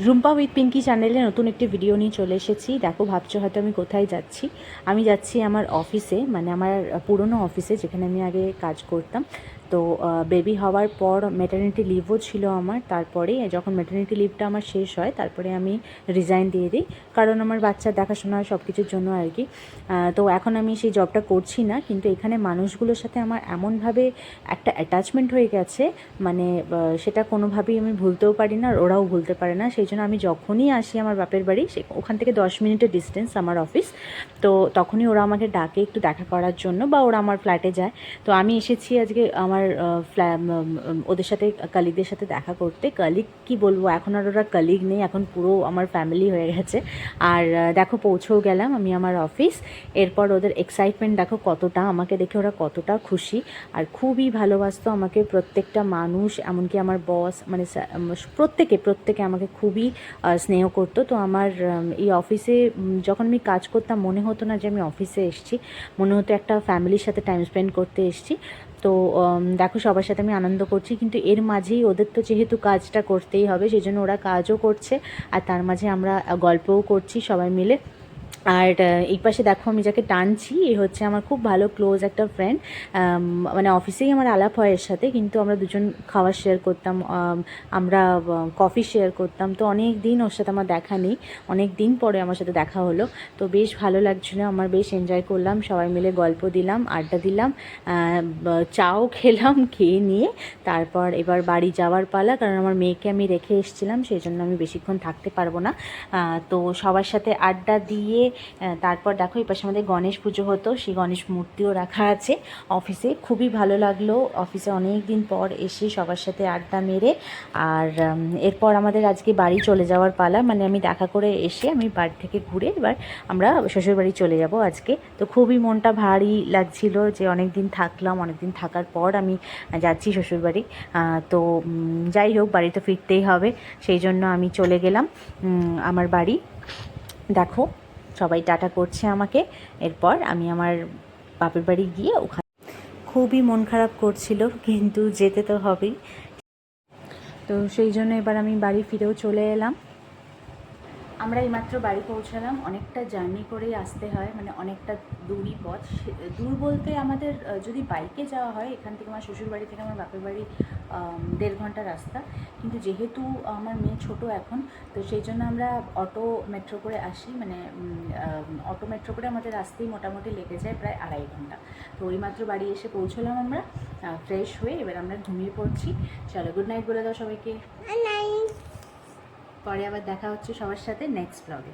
Rumpa with Pinki চ্যানেলে নতুন একটি ভিডিও নিয়ে চলে এসেছি। দেখো, ভাবছো হয়তো আমি কোথায় যাচ্ছি। আমি যাচ্ছি আমার অফিসে, মানে আমার পুরনো অফিসে, যেখানে আমি আগে কাজ করতাম। তো বেবি হওয়ার পর ম্যাটারনিটি লিভও ছিল আমার। তারপরে যখন ম্যাটারনিটি লিভটা আমার শেষ হয়, তারপরে আমি রিজাইন দিয়ে দিই, কারণ আমার বাচ্চার দেখাশোনা সব কিছুর জন্য আর কি। তো এখন আমি সেই জবটা করছি না, কিন্তু এখানে মানুষগুলোর সাথে আমার এমনভাবে একটা অ্যাটাচমেন্ট হয়ে গেছে, মানে সেটা কোনোভাবেই আমি ভুলতেও পারি না, আর ওরাও ভুলতে পারে না। সেই জন্য আমি যখনই আসি আমার বাপের বাড়ি, ওখান থেকে 10 মিনিটের ডিস্টেন্স আমার অফিস। তো তখনই ওরা আমাকে ডাকে একটু দেখা করার জন্য, বা ওরা আমার ফ্ল্যাটে যায়। তো আমি এসেছি আজকে আমার ওদের সাথে, কালিগদের সাথে দেখা করতে। কালিগ কি বলবো, এখন আর ওরা কালিগ নেই, এখন পুরো আমার ফ্যামিলি হয়ে গেছে। আর দেখো, পৌঁছেও গেলাম আমি আমার অফিস। এরপর ওদের এক্সাইটমেন্ট দেখো কতটা, আমাকে দেখে ওরা কতটা খুশি, আর খুবই ভালোবাসতো আমাকে প্রত্যেকটা মানুষ, এমনকি আমার বস, মানে প্রত্যেকে আমাকে খুবই স্নেহ করতো। তো আমার এই অফিসে যখন আমি কাজ করতাম, মনে হতো না যে আমি অফিসে এসেছি, মনে হতো একটা ফ্যামিলির সাথে টাইম স্পেন্ড করতে এসেছি। তো দেখো, সবার সাথে আমি আনন্দ করছি, কিন্তু এর মাঝেই ওদের তো যেহেতু কাজটা করতেই হবে, সেই জন্য ওরা কাজও করছে, আর তার মাঝে আমরা গল্পও করছি সবাই মিলে। আর এই পাশে দেখো, আমি যাকে টানছি এ হচ্ছে আমার খুব ভালো ক্লোজ একটা ফ্রেন্ড। মানে অফিসেই আমার আলাপ হয় এর সাথে, কিন্তু আমরা দুজন খাবার শেয়ার করতাম, আমরা কফি শেয়ার করতাম। তো অনেক দিন ওর সাথে আমার দেখা নেই, অনেক দিন পরে আমার সাথে দেখা হলো। তো বেশ ভালো লাগছিলো আমার, বেশ এনজয় করলাম, সবাই মিলে গল্প দিলাম, আড্ডা দিলাম, চাও খেলাম। খেয়ে নিয়ে তারপর এবার বাড়ি যাওয়ার পালা, কারণ আমার মেয়েকে আমি রেখে এসেছিলাম, সেই জন্য আমি বেশিক্ষণ থাকতে পারবো না। তো সবার সাথে আড্ডা দিয়ে তারপর দেখো, এই পাশে আমাদের গণেশ পুজো হতো, সেই গণেশ মূর্তিও রাখা আছে অফিসে। খুবই ভালো লাগলো অফিসে অনেক দিন পর এসে সবার সাথে আড্ডা মেরে। আর এরপর আমাদের আজকে বাড়ি চলে যাওয়ার পালা, মানে আমি দেখা করে এসে আমি বাড়ি থেকে ঘুরে এবার আমরা শ্বশুরবাড়ি চলে যাব আজকে। তো খুবই মনটা ভারী লাগছিল যে অনেক দিন থাকলাম, অনেক দিন থাকার পর আমি যাচ্ছি শ্বশুরবাড়ি। তো যাই হোক, বাড়ি তো ফিরতেই হবে, সেই জন্য আমি চলে গেলাম আমার বাড়ি। দেখো, সবাই টাটা করছে আমাকে। এরপর আমি আমার বাপের বাড়ি গিয়ে ওখানে খুবই মন খারাপ করছিল, কিন্তু যেতে তো হবেই। তো সেই জন্য এবার আমি বাড়ি ফিরেও চলে এলাম। আমরা এইমাত্র বাড়ি পৌঁছালাম। অনেকটা জার্নি করেই আসতে হয়, মানে অনেকটা দূরই পথ। দূর বলতে আমাদের যদি বাইকে যাওয়া হয়, এখান থেকে আমার শ্বশুরবাড়ি থেকে আমার বাপের বাড়ি 1.5 ঘন্টা রাস্তা। কিন্তু যেহেতু আমার মেয়ে ছোট এখন, তো সেই জন্য আমরা অটো মেট্রো করে আসি, মানে অটো মেট্রো করে আমাদের আসতেই মোটামুটি লেগে যায় প্রায় 2.5 ঘন্টা। তো এইমাত্র বাড়ি এসে পৌঁছলাম আমরা, ফ্রেশ হয়ে এবার আমরা ঘুমিয়ে পড়ছি। চলো, গুড নাইট বলে দাও সবাইকে। পরে আবার দেখা হচ্ছে সবার সাথে নেক্সট ব্লগে।